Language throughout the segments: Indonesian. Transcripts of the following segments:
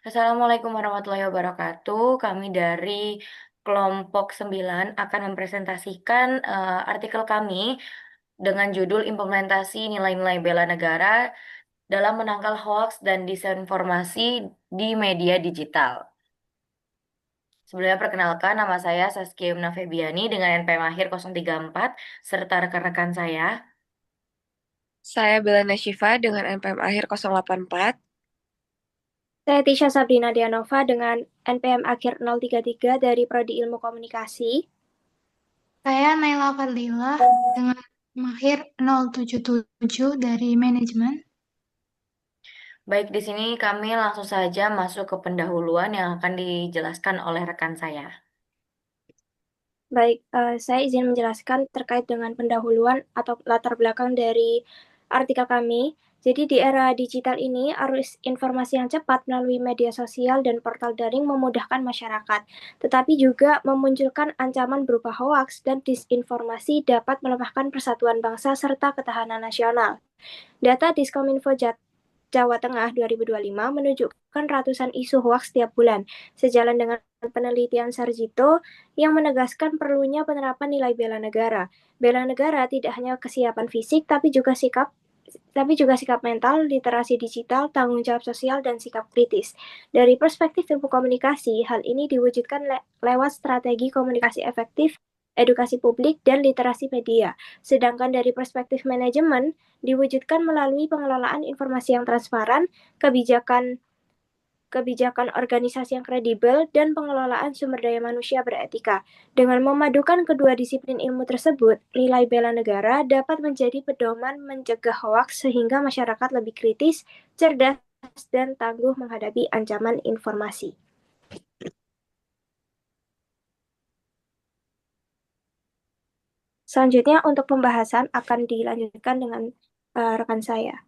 Assalamualaikum warahmatullahi wabarakatuh. Kami dari kelompok 9 akan mempresentasikan artikel kami dengan judul Implementasi Nilai-nilai Bela Negara dalam Menangkal Hoaks dan Disinformasi di Media Digital. Sebelumnya perkenalkan, nama saya Saskia Yumna Febiani dengan NPM akhir 034 serta rekan-rekan saya. Saya Belana Syifa dengan NPM akhir 084. Saya Tisha Sabrina Dianova dengan NPM akhir 033 dari Prodi Ilmu Komunikasi. Saya Naila Fadlilah dengan mahir 077 dari manajemen. Baik, di sini kami langsung saja masuk ke pendahuluan yang akan dijelaskan oleh rekan saya. Baik, saya izin menjelaskan terkait dengan pendahuluan atau latar belakang dari artikel kami. Jadi di era digital ini, arus informasi yang cepat melalui media sosial dan portal daring memudahkan masyarakat, tetapi juga memunculkan ancaman berupa hoaks dan disinformasi dapat melemahkan persatuan bangsa serta ketahanan nasional. Data Diskominfo Jawa Tengah 2025 menunjukkan ratusan isu hoaks setiap bulan, sejalan dengan penelitian Sarjito yang menegaskan perlunya penerapan nilai bela negara. Bela negara tidak hanya kesiapan fisik, tapi juga sikap mental, literasi digital, tanggung jawab sosial, dan sikap kritis. Dari perspektif ilmu komunikasi, hal ini diwujudkan lewat strategi komunikasi efektif, edukasi publik, dan literasi media. Sedangkan dari perspektif manajemen, diwujudkan melalui pengelolaan informasi yang transparan, kebijakan kebijakan organisasi yang kredibel, dan pengelolaan sumber daya manusia beretika. Dengan memadukan kedua disiplin ilmu tersebut, nilai bela negara dapat menjadi pedoman mencegah hoaks sehingga masyarakat lebih kritis, cerdas, dan tangguh menghadapi ancaman informasi. Selanjutnya untuk pembahasan akan dilanjutkan dengan rekan saya.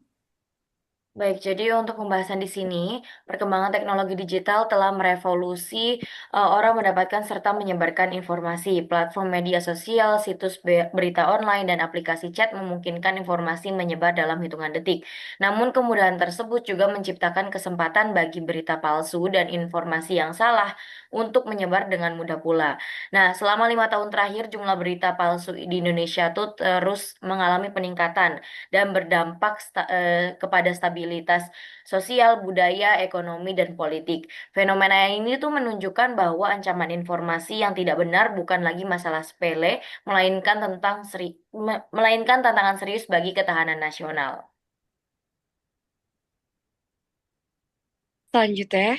Baik, jadi untuk pembahasan di sini, perkembangan teknologi digital telah merevolusi orang mendapatkan serta menyebarkan informasi. Platform media sosial, situs berita online, dan aplikasi chat memungkinkan informasi menyebar dalam hitungan detik. Namun kemudahan tersebut juga menciptakan kesempatan bagi berita palsu dan informasi yang salah untuk menyebar dengan mudah pula. Nah, selama 5 tahun terakhir, jumlah berita palsu di Indonesia tuh terus mengalami peningkatan dan berdampak kepada stabilitas sosial, budaya, ekonomi, dan politik. Fenomena ini tuh menunjukkan bahwa ancaman informasi yang tidak benar bukan lagi masalah sepele, melainkan tantangan serius bagi ketahanan nasional. Selanjutnya,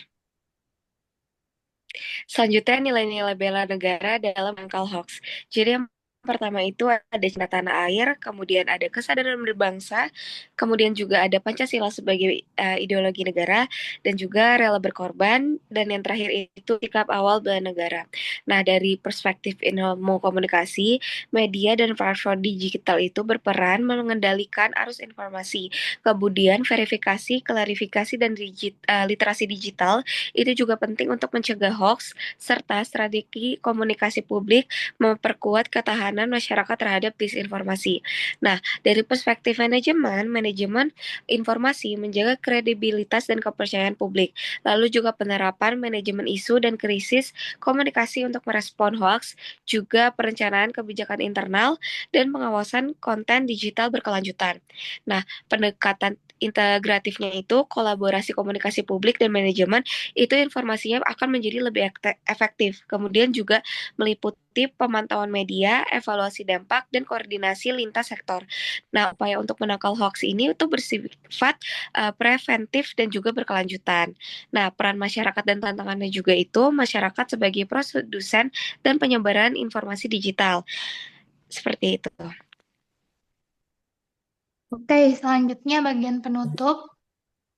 Selanjutnya, nilai-nilai bela negara dalam menangkal hoax. Jadi yang pertama itu ada cinta tanah air, kemudian ada kesadaran berbangsa, kemudian juga ada Pancasila sebagai ideologi negara, dan juga rela berkorban, dan yang terakhir itu sikap awal bela negara. Nah, dari perspektif ilmu komunikasi, media dan platform digital itu berperan mengendalikan arus informasi, kemudian verifikasi, klarifikasi, dan literasi digital itu juga penting untuk mencegah hoax serta strategi komunikasi publik memperkuat ketahanan masyarakat terhadap disinformasi. Nah, dari perspektif manajemen informasi menjaga kredibilitas dan kepercayaan publik. Lalu juga penerapan manajemen isu dan krisis komunikasi untuk merespon hoax, juga perencanaan kebijakan internal dan pengawasan konten digital berkelanjutan. Nah, pendekatan integratifnya itu kolaborasi komunikasi publik dan manajemen itu informasinya akan menjadi lebih efektif. Kemudian juga meliputi pemantauan media, evaluasi dampak, dan koordinasi lintas sektor. Nah, upaya untuk menangkal hoax ini itu bersifat preventif dan juga berkelanjutan. Nah, peran masyarakat dan tantangannya juga itu masyarakat sebagai produsen dan penyebaran informasi digital. Seperti itu. Oke, selanjutnya bagian penutup.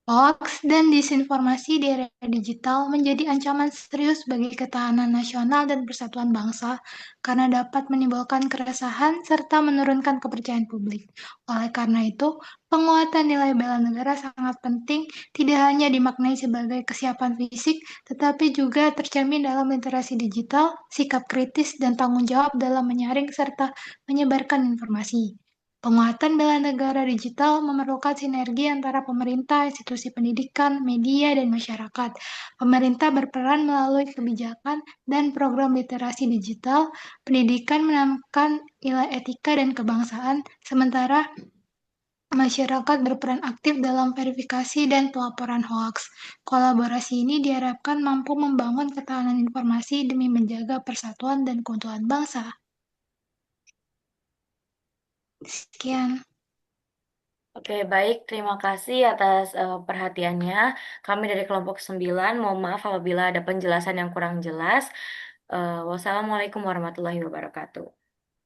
Hoax dan disinformasi di era digital menjadi ancaman serius bagi ketahanan nasional dan persatuan bangsa karena dapat menimbulkan keresahan serta menurunkan kepercayaan publik. Oleh karena itu, penguatan nilai bela negara sangat penting, tidak hanya dimaknai sebagai kesiapan fisik, tetapi juga tercermin dalam literasi digital, sikap kritis, dan tanggung jawab dalam menyaring serta menyebarkan informasi. Penguatan bela negara digital memerlukan sinergi antara pemerintah, institusi pendidikan, media, dan masyarakat. Pemerintah berperan melalui kebijakan dan program literasi digital, pendidikan menanamkan nilai etika dan kebangsaan, sementara masyarakat berperan aktif dalam verifikasi dan pelaporan hoaks. Kolaborasi ini diharapkan mampu membangun ketahanan informasi demi menjaga persatuan dan keutuhan bangsa. Sekian. Oke, baik. Terima kasih atas perhatiannya. Kami dari kelompok 9, mohon maaf apabila ada penjelasan yang kurang jelas. Wassalamualaikum warahmatullahi wabarakatuh.